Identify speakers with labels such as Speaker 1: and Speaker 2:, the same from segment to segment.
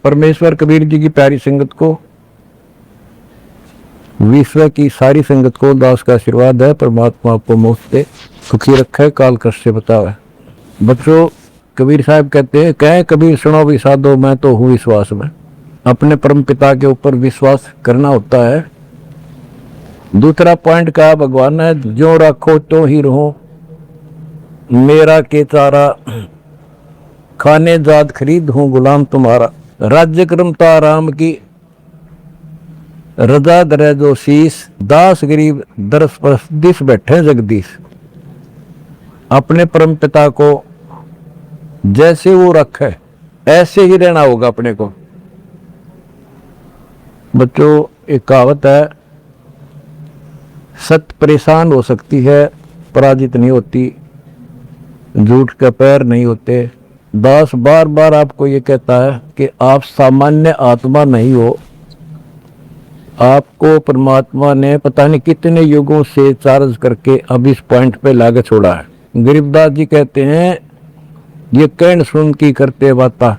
Speaker 1: परमेश्वर कबीर जी की प्यारी संगत को, विश्व की सारी संगत को दास का आशीर्वाद है। परमात्मा आपको मुफ्त दे, सुखी रखे, काल कष्ट से बचावे। बच्चों, कबीर साहब कहते हैं, कहे कबीर सुनो भी साधो, मैं तो हूँ विश्वास में। अपने परम पिता के ऊपर विश्वास करना होता है। दूसरा पॉइंट कहा भगवान ने, जो रखो तो ही रहो, मेरा के चारा खाने जात खरीद हूं गुलाम तुम्हारा। राज्य क्रमता राम की रजा दरे जो शीस, दास गरीब दरस परस दिस बैठे जगदीश। अपने परम पिता को जैसे वो रखे ऐसे ही रहना होगा अपने को। बच्चों, एक कहावत है, सत्य परेशान हो सकती है, पराजित नहीं होती, झूठ के पैर नहीं होते। दास बार बार आपको ये कहता है कि आप सामान्य आत्मा नहीं हो, आपको परमात्मा ने पता नहीं कितने युगों से चार्ज करके अब इस पॉइंट पे लाके छोड़ा है। गरीबदास जी कहते हैं, ये कहन सुन की करते बाता,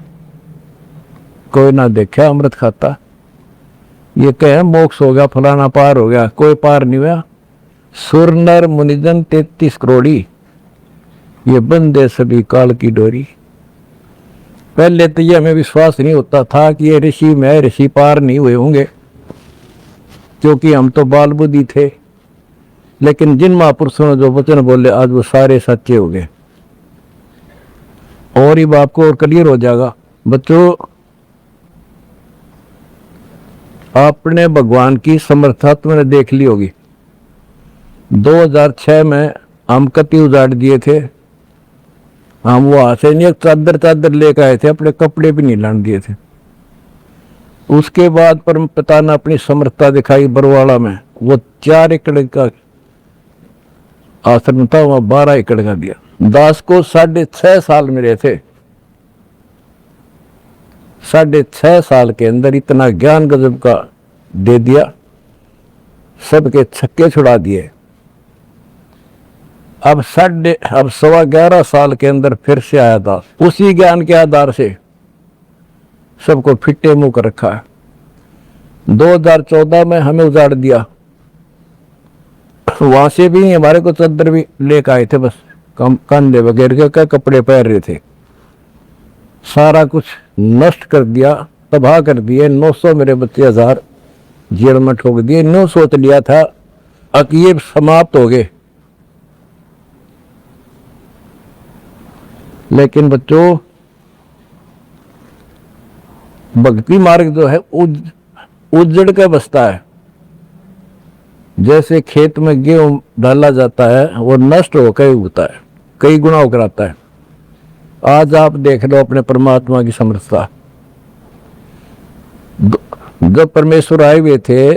Speaker 1: कोई ना देखा अमृत खाता। ये कहे मोक्ष हो गया, फलाना पार हो गया, कोई पार नहीं हुआ। सुर नर मुनिजन 33 करोड़ी, ये बंदे सभी काल की डोरी। पहले तो ये हमें विश्वास नहीं होता था कि ये ऋषि में ऋषि पार नहीं हुए होंगे, क्योंकि हम तो बाल बुद्धि थे। लेकिन जिन महापुरुषों ने जो वचन बोले आज वो सारे सच्चे हो गए, और ये बात को और क्लियर हो जाएगा। बच्चों, आपने भगवान की समर्था तुमने देख ली होगी। 2006 में हम कति उजाड़ दिए थे, हम वहां से नहीं चादर लेकर आए थे, अपने कपड़े भी नहीं लाने दिए थे। उसके बाद परम पिता ने अपनी समर्थता दिखाई बरवाड़ा में, वो 4 एकड़ का आश्रम था, वहां 12 एकड़ का दिया। दास को 6.5 साल मिले थे। 6.5 साल के अंदर इतना ज्ञान गजब का दे दिया, सबके छक्के छुड़ा दिए। अब 11.25 साल के अंदर फिर से आया दास, उसी ज्ञान के आधार से सबको फिट्टे मुंह कर रखा है। 2014 में हमें उजाड़ दिया, वहां से भी हमारे को चादर भी लेकर आए थे, बस कंधे वगैरह के कपड़े पहन रहे थे। सारा कुछ नष्ट कर दिया, तबाह कर दिए। 900 मेरे बच्चे 1000 जेल में ठोक दिए। न्यू सोच लिया था कि ये समाप्त हो गए, लेकिन बच्चों, भक्ति मार्ग जो है उजड़ के बसता है। जैसे खेत में गेहूं डाला जाता है, वो नष्ट होकर उगता है, कई गुना होकर आता है। आज आप देख लो अपने परमात्मा की समर्थता। जब परमेश्वर आए हुए थे,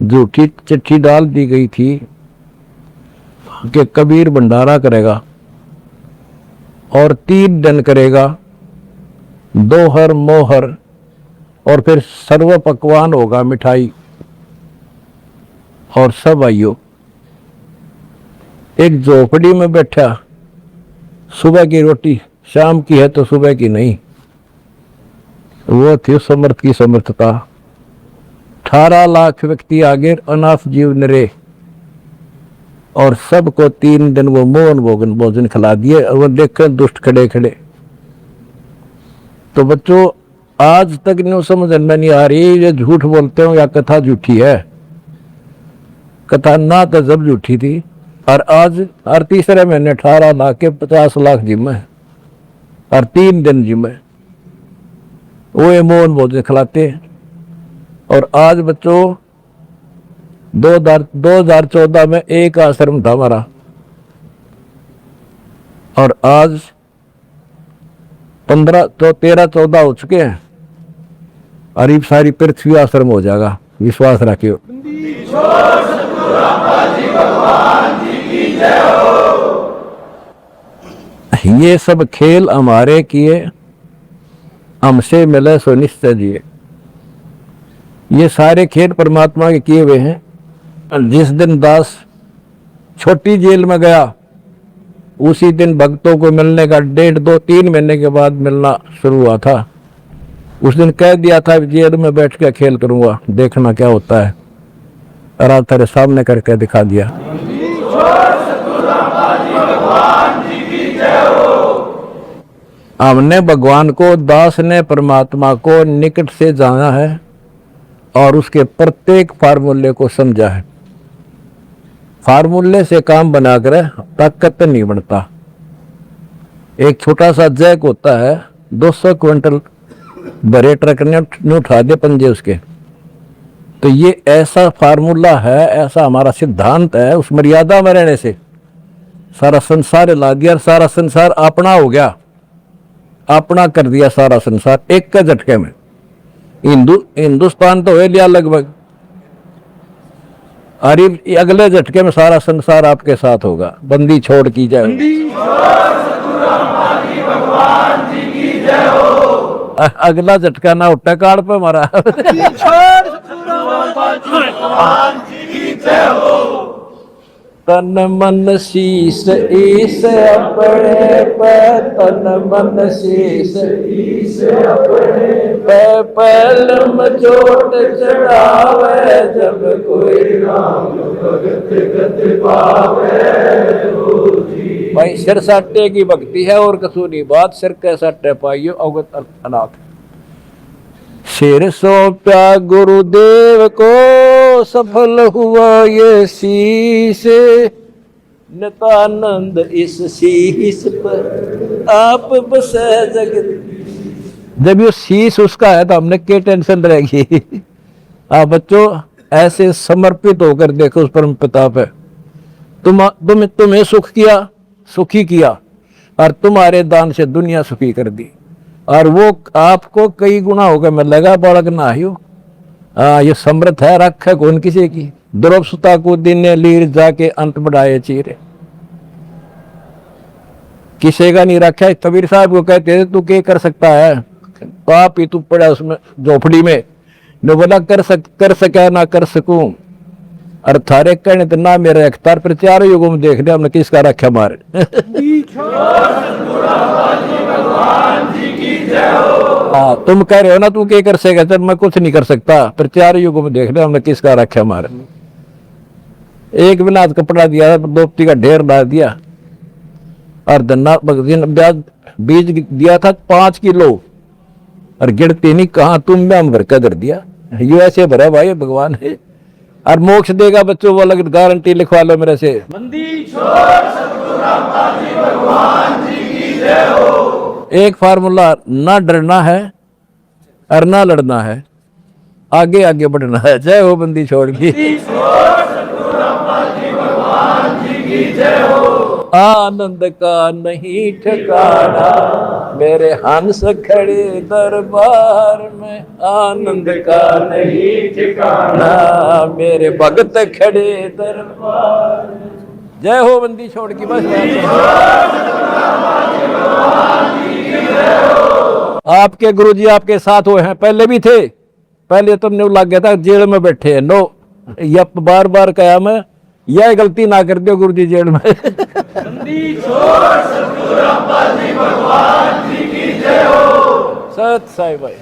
Speaker 1: झूठी चिट्ठी डाल दी गई थी कि कबीर भंडारा करेगा और 3 दिन करेगा, दोहर मोहर, और फिर सर्व पकवान होगा, मिठाई और सब आइयो। एक झोपड़ी में बैठा, सुबह की रोटी शाम की है तो सुबह की नहीं, वो थी समर्थ की समर्थता। 18 लाख व्यक्ति आगे, अनाथ जीव नरे, और सबको 3 दिन वो मोहन भोजन खिला दिए। और वो देखे दुष्ट खड़े खड़े। तो बच्चों, आज तक नहीं समझ में नहीं आ रही ये झूठ बोलते हो या कथा झूठी है। कथा ना तो जब झूठी थी, और आज हर तीसरे महीने 18 लाख के 50 लाख जिम्मे, और 3 दिन जिम्मे वो ये मोहन भोजन खिलाते। और आज बच्चों, 2014 में एक आश्रम था हमारा, और आज 13-14 हो चुके हैं, और ये सारी पृथ्वी आश्रम हो जाएगा, विश्वास रखियो। ये सब खेल हमारे किए, हमसे मिले सो निश्चय जिए। ये सारे खेल परमात्मा के किए हुए हैं। जिस दिन दास छोटी जेल में गया, उसी दिन भक्तों को मिलने का 1.5, 2, 3 महीने के बाद मिलना शुरू हुआ था। उस दिन कह दिया था जेल में बैठ के खेल करूंगा, देखना क्या होता है, और आज तेरे सामने करके दिखा दिया। हमने भगवान को, दास ने परमात्मा को निकट से जाना है और उसके प्रत्येक फार्मूले को समझा है। फार्मूले से काम बनाकर ताकत नहीं बनता। एक छोटा सा जैक होता है, 200 क्विंटल भरे ट्रक ने उठा दे पंजे उसके। तो ये ऐसा फार्मूला है, ऐसा हमारा सिद्धांत है। उस मर्यादा में रहने से सारा संसार ला दिया, सारा संसार अपना हो गया, अपना कर दिया सारा संसार एक के झटके में। हिंदुस्तान तो हो लिया लगभग, अरे अगले झटके में सारा संसार आपके साथ होगा। बंदी छोड़ की जाए, अगला झटका ना उठा काड़ पे मारा। तन मन शीस ईस अपने पे, तन मन शीस ईस अपने पे, पलम चोट चढ़ावे जब कोई राम भगत गत पावे। भाई सिर साटे की भक्ति है और कसूरी बात, सिर के साटे पाइयो अवगत अनाथ। सिर सौंपा गुरुदेव को, सफल हुआ ये शीश, नितानंद इस शीश पर आप बसे जगत। जब ये शीश उसका है तो हमने क्या टेंशन रहेगी। आप बच्चों ऐसे समर्पित होकर देखो उस परम पिता पे। तुम्हें सुख किया, सुखी किया, और तुम्हारे दान से दुनिया सुखी कर दी, और वो आपको कई गुना होकर मिलेगा। बालक ना ही हो, ये समृद्ध है, रख है कौन किसी की। द्रव सुता को दिन लीर जाके अंत बढ़ाए चीरे, किसी का नहीं रखा। कबीर साहब को कहते थे तू क्या कर सकता है, पाप ही तू पड़ा उसमें झोपड़ी में। ने बोला कर सका ना कर सकूं, और थारे कहने तो ना मेरे अख्तार पर चारों युगों में देख लिया हमने किसका रखा मारे। तुम कह रहे हो ना तू क्या कर सकेगा, चल मैं कुछ नहीं कर सकता, पर चारों युगों में देख लिया हमने किसका रखा मारे। एक बिना कपड़ा दिया, दोपती का ढेर डाल दिया, और धन्ना बीज दिया था 5 किलो, और गिरती नहीं कहा तुम में हम भर कर धर दिया। यू ऐसे भरा भाई भगवान है, और मोक्ष देगा बच्चों वो अलग गारंटी लिखवा लो मेरे से। एक फार्मूला, ना डरना है और ना लड़ना है, आगे आगे बढ़ना है। जय हो बंदी छोड़ की। आनंद का नहीं ठिकाना, मेरे हंस खड़े दरबार में, आनंद का नहीं ठिकाना, मेरे भगत खड़े दरबार में। जय हो बंदी छोड़ की। बस आपके गुरुजी आपके साथ हुए हैं, पहले भी थे। पहले तुमने लग गया था जेल में बैठे हैं। नो, यह बार बार कहा मैं, यह गलती ना कर दो गुरुजी जेल में। सत साई भाई।